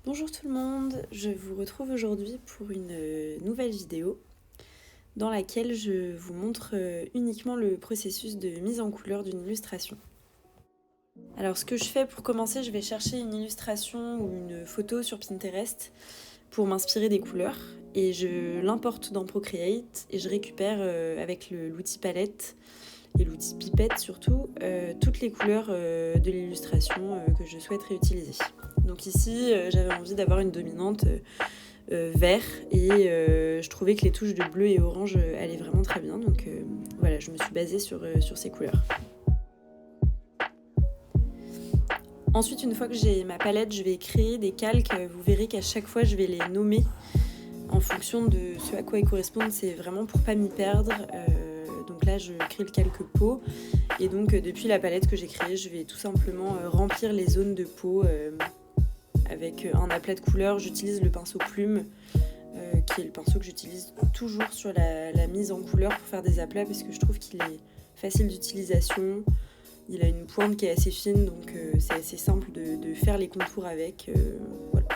Bonjour tout le monde, je vous retrouve aujourd'hui pour une nouvelle vidéo dans laquelle je vous montre uniquement le processus de mise en couleur d'une illustration. Alors ce que je fais pour commencer, je vais chercher une illustration ou une photo sur Pinterest pour m'inspirer des couleurs et je l'importe dans Procreate et je récupère avec l'outil palette et l'outil pipette surtout toutes les couleurs de l'illustration que je souhaite réutiliser. Donc ici j'avais envie d'avoir une dominante vert et je trouvais que les touches de bleu et orange allaient vraiment très bien, donc voilà, je me suis basée sur ces couleurs. Ensuite, une fois que j'ai ma palette, je vais créer des calques. Vous verrez qu'à chaque fois je vais les nommer en fonction de ce à quoi ils correspondent. C'est vraiment pour pas m'y perdre. Donc là je crée le calque peau et donc depuis la palette que j'ai créée, je vais tout simplement remplir les zones de peau avec un aplat de couleurs. J'utilise le pinceau plume qui est le pinceau que j'utilise toujours sur la mise en couleur pour faire des aplats parce que je trouve qu'il est facile d'utilisation. Il a une pointe qui est assez fine, donc c'est assez simple de faire les contours avec. Voilà.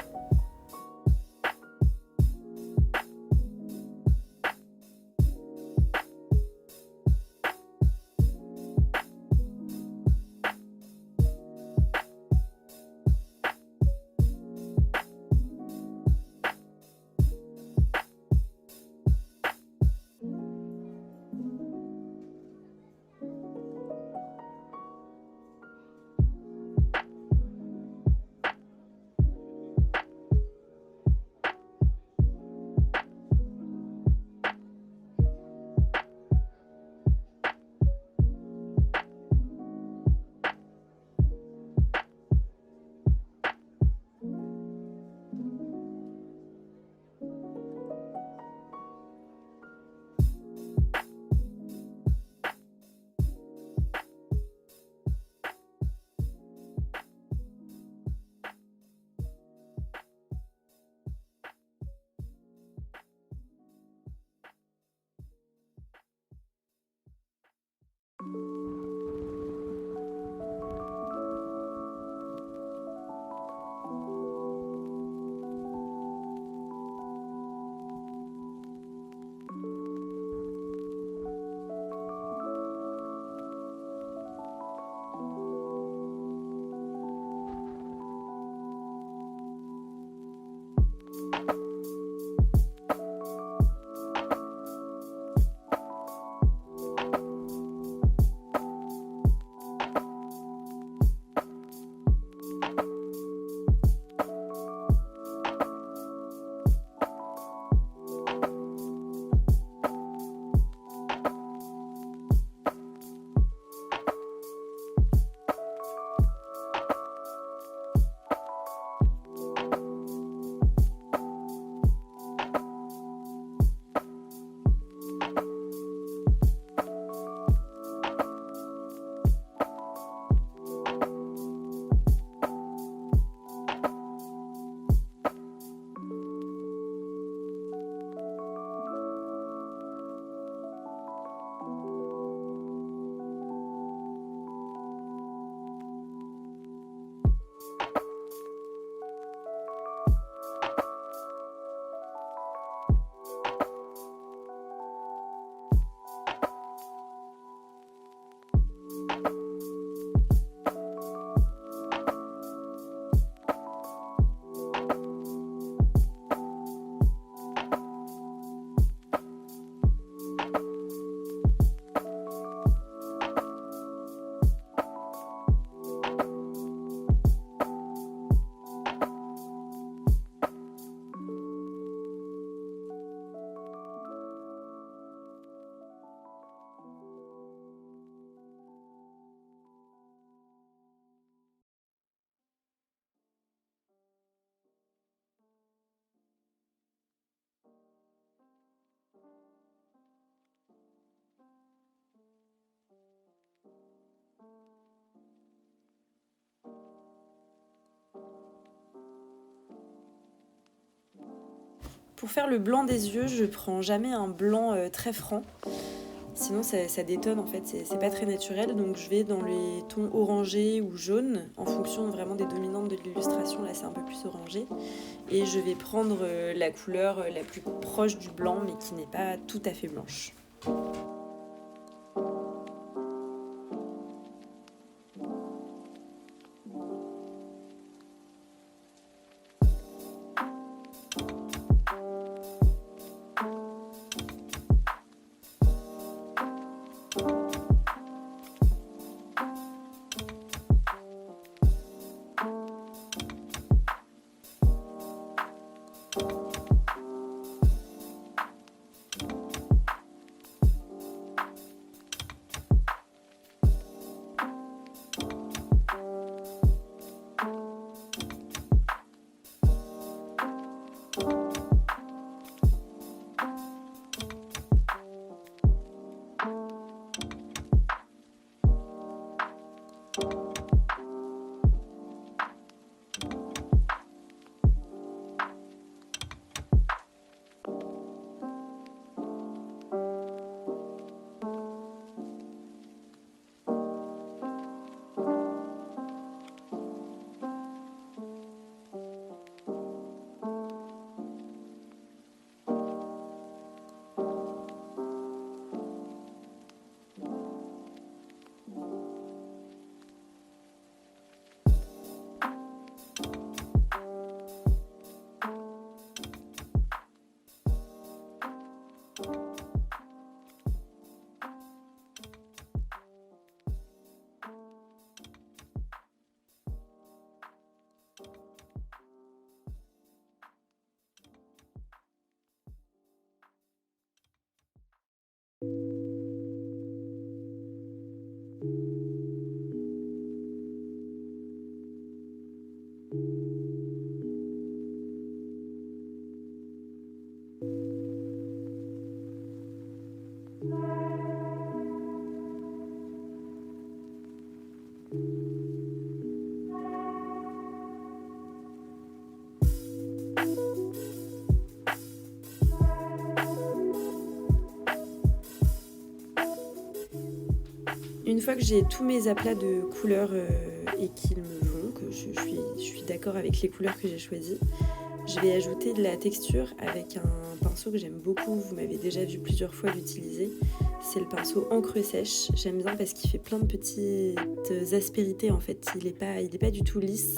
Pour faire le blanc des yeux, je prends jamais un blanc très franc. Sinon ça détonne en fait, c'est pas très naturel. Donc je vais dans les tons orangés ou jaunes en fonction vraiment des dominantes de l'illustration. Là c'est un peu plus orangé. Et je vais prendre la couleur la plus proche du blanc mais qui n'est pas tout à fait blanche. Une fois que j'ai tous mes aplats de couleurs et qu'ils me vont, que je suis d'accord avec les couleurs que j'ai choisies, je vais ajouter de la texture avec un pinceau que j'aime beaucoup, vous m'avez déjà vu plusieurs fois l'utiliser. C'est le pinceau encre sèche, j'aime bien parce qu'il fait plein de petites aspérités en fait, il est pas du tout lisse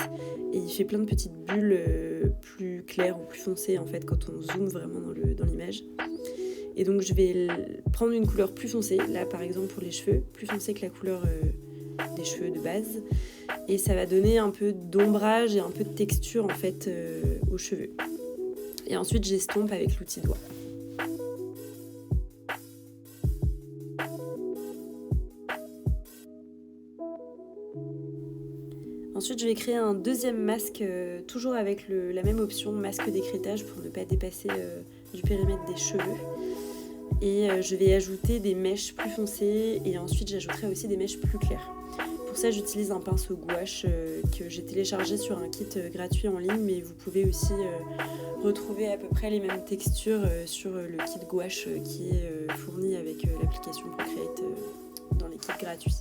et il fait plein de petites bulles plus claires ou plus foncées en fait quand on zoome vraiment dans l'image. Et donc je vais prendre une couleur plus foncée, là par exemple pour les cheveux, plus foncée que la couleur des cheveux de base. Et ça va donner un peu d'ombrage et un peu de texture en fait aux cheveux. Et ensuite j'estompe avec l'outil doigt. Ensuite je vais créer un deuxième masque, toujours avec la même option, masque d'écrêtage pour ne pas dépasser du périmètre des cheveux. Et je vais ajouter des mèches plus foncées et ensuite j'ajouterai aussi des mèches plus claires. Pour ça j'utilise un pinceau gouache que j'ai téléchargé sur un kit gratuit en ligne, mais vous pouvez aussi retrouver à peu près les mêmes textures sur le kit gouache qui est fourni avec l'application Procreate dans les kits gratuits.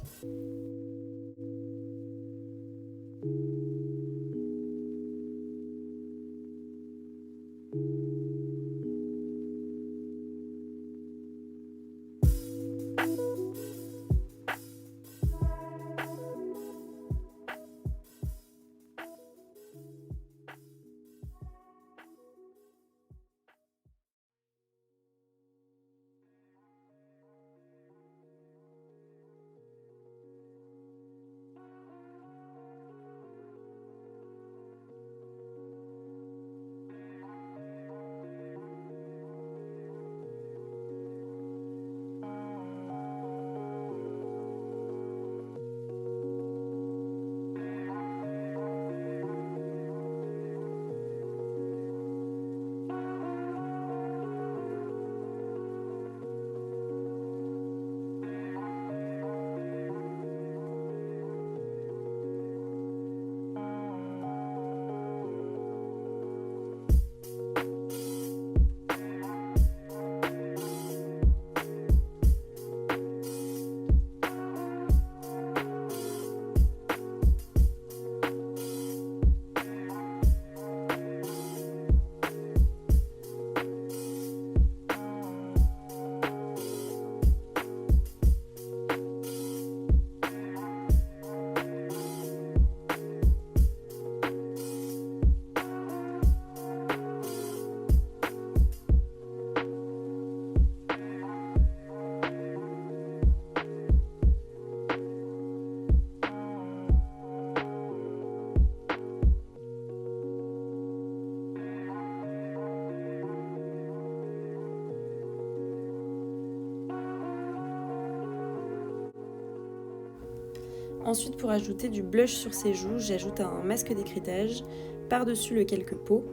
Ensuite, pour ajouter du blush sur ses joues, j'ajoute un masque d'écrêtage par-dessus le calque peau.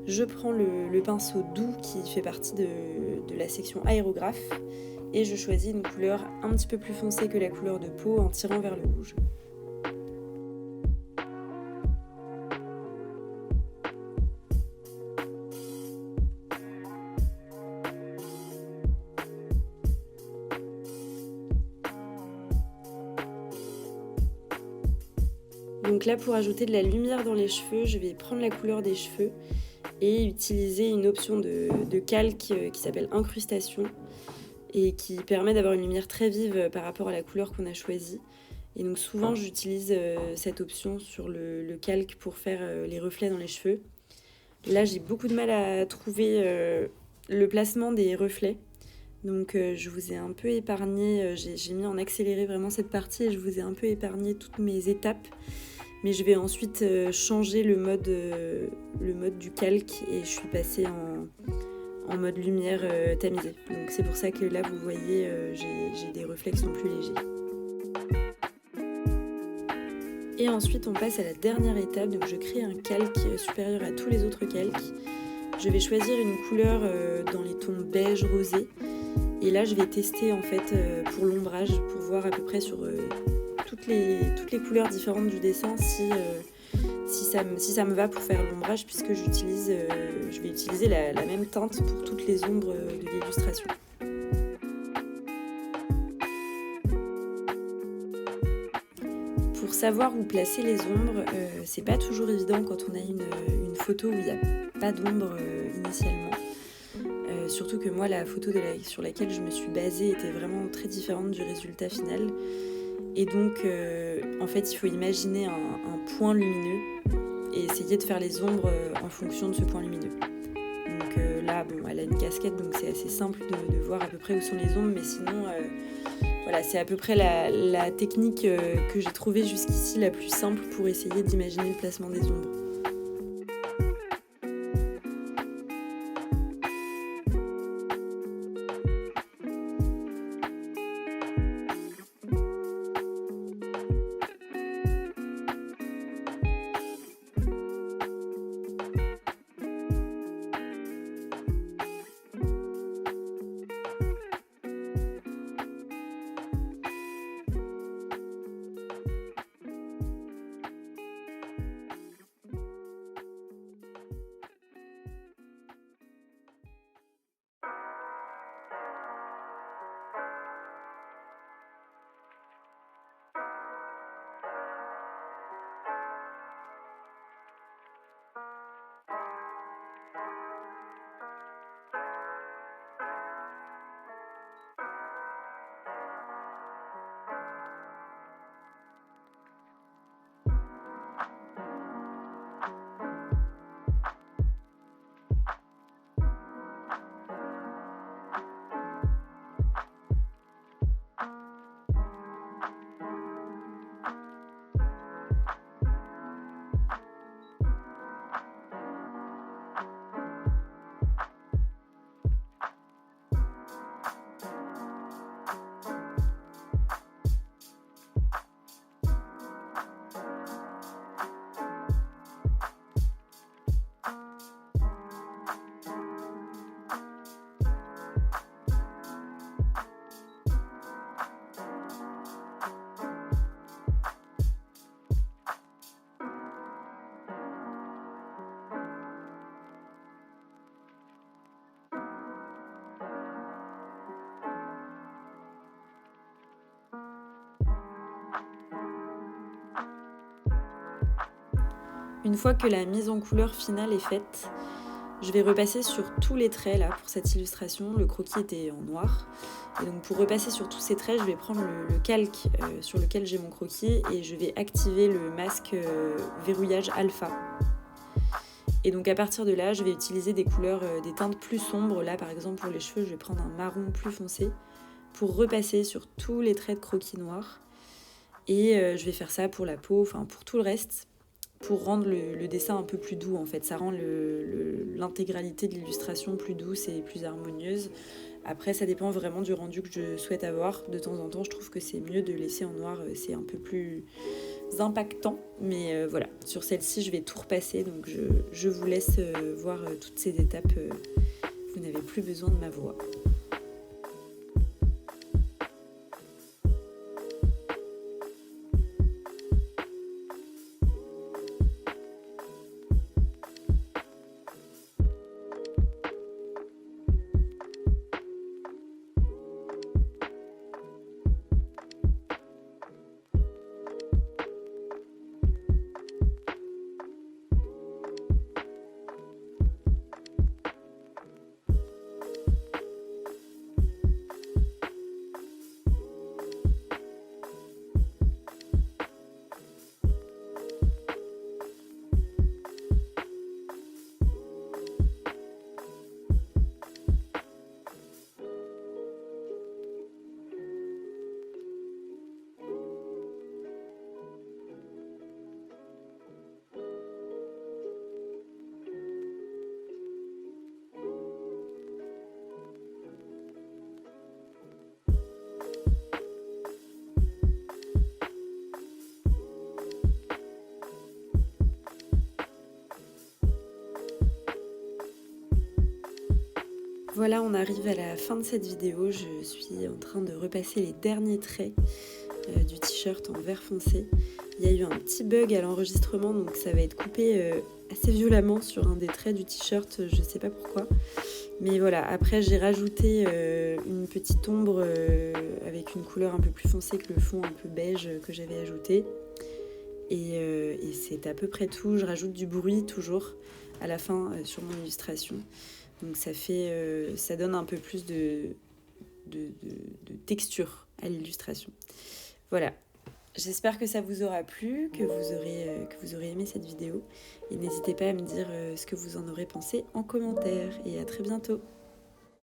Je prends le pinceau doux qui fait partie de la section aérographe et je choisis une couleur un petit peu plus foncée que la couleur de peau en tirant vers le rouge. Donc là, pour ajouter de la lumière dans les cheveux, je vais prendre la couleur des cheveux et utiliser une option de calque qui s'appelle incrustation et qui permet d'avoir une lumière très vive par rapport à la couleur qu'on a choisie. Et donc souvent, j'utilise cette option sur le calque pour faire les reflets dans les cheveux. Là, j'ai beaucoup de mal à trouver le placement des reflets. Donc je vous ai un peu épargné, j'ai mis en accéléré vraiment cette partie et je vous ai un peu épargné toutes mes étapes. Mais je vais ensuite changer le mode du calque et je suis passée en mode lumière tamisée. Donc c'est pour ça que là vous voyez j'ai des reflets qui sont plus légers. Et ensuite on passe à la dernière étape, donc je crée un calque supérieur à tous les autres calques. Je vais choisir une couleur dans les tons beige rosé. Et là je vais tester en fait pour l'ombrage, pour voir à peu près sur toutes les couleurs différentes du dessin si ça me va pour faire l'ombrage, puisque je vais utiliser la même teinte pour toutes les ombres de l'illustration. Pour savoir où placer les ombres, c'est pas toujours évident quand on a une photo où il n'y a pas d'ombre initialement. Surtout que moi, la photo sur laquelle je me suis basée était vraiment très différente du résultat final. Et donc, en fait, il faut imaginer un point lumineux et essayer de faire les ombres en fonction de ce point lumineux. Donc là, bon, elle a une casquette, donc c'est assez simple de voir à peu près où sont les ombres, mais sinon, voilà, c'est à peu près la technique que j'ai trouvée jusqu'ici la plus simple pour essayer d'imaginer le placement des ombres. Une fois que la mise en couleur finale est faite, je vais repasser sur tous les traits là pour cette illustration. Le croquis était en noir. Et donc pour repasser sur tous ces traits, je vais prendre le calque sur lequel j'ai mon croquis et je vais activer le masque verrouillage alpha. Et donc à partir de là, je vais utiliser des couleurs, des teintes plus sombres. Là par exemple pour les cheveux, je vais prendre un marron plus foncé pour repasser sur tous les traits de croquis noirs. Et je vais faire ça pour la peau, enfin pour tout le reste, pour rendre le dessin un peu plus doux en fait. Ça rend l'intégralité de l'illustration plus douce et plus harmonieuse. Après, ça dépend vraiment du rendu que je souhaite avoir. De temps en temps, je trouve que c'est mieux de laisser en noir, c'est un peu plus impactant. Mais voilà, sur celle-ci, je vais tout repasser. Donc je vous laisse voir toutes ces étapes. Vous n'avez plus besoin de ma voix. Voilà, on arrive à la fin de cette vidéo. Je suis en train de repasser les derniers traits du t-shirt en vert foncé. Il y a eu un petit bug à l'enregistrement, donc ça va être coupé assez violemment sur un des traits du t-shirt, je sais pas pourquoi. Mais voilà, après j'ai rajouté une petite ombre avec une couleur un peu plus foncée que le fond un peu beige que j'avais ajouté. Et c'est à peu près tout. Je rajoute du bruit toujours à la fin sur mon illustration. Donc ça donne un peu plus de texture à l'illustration. Voilà, j'espère que ça vous aura plu, que vous aurez aimé cette vidéo. Et n'hésitez pas à me dire ce que vous en aurez pensé en commentaire. Et à très bientôt.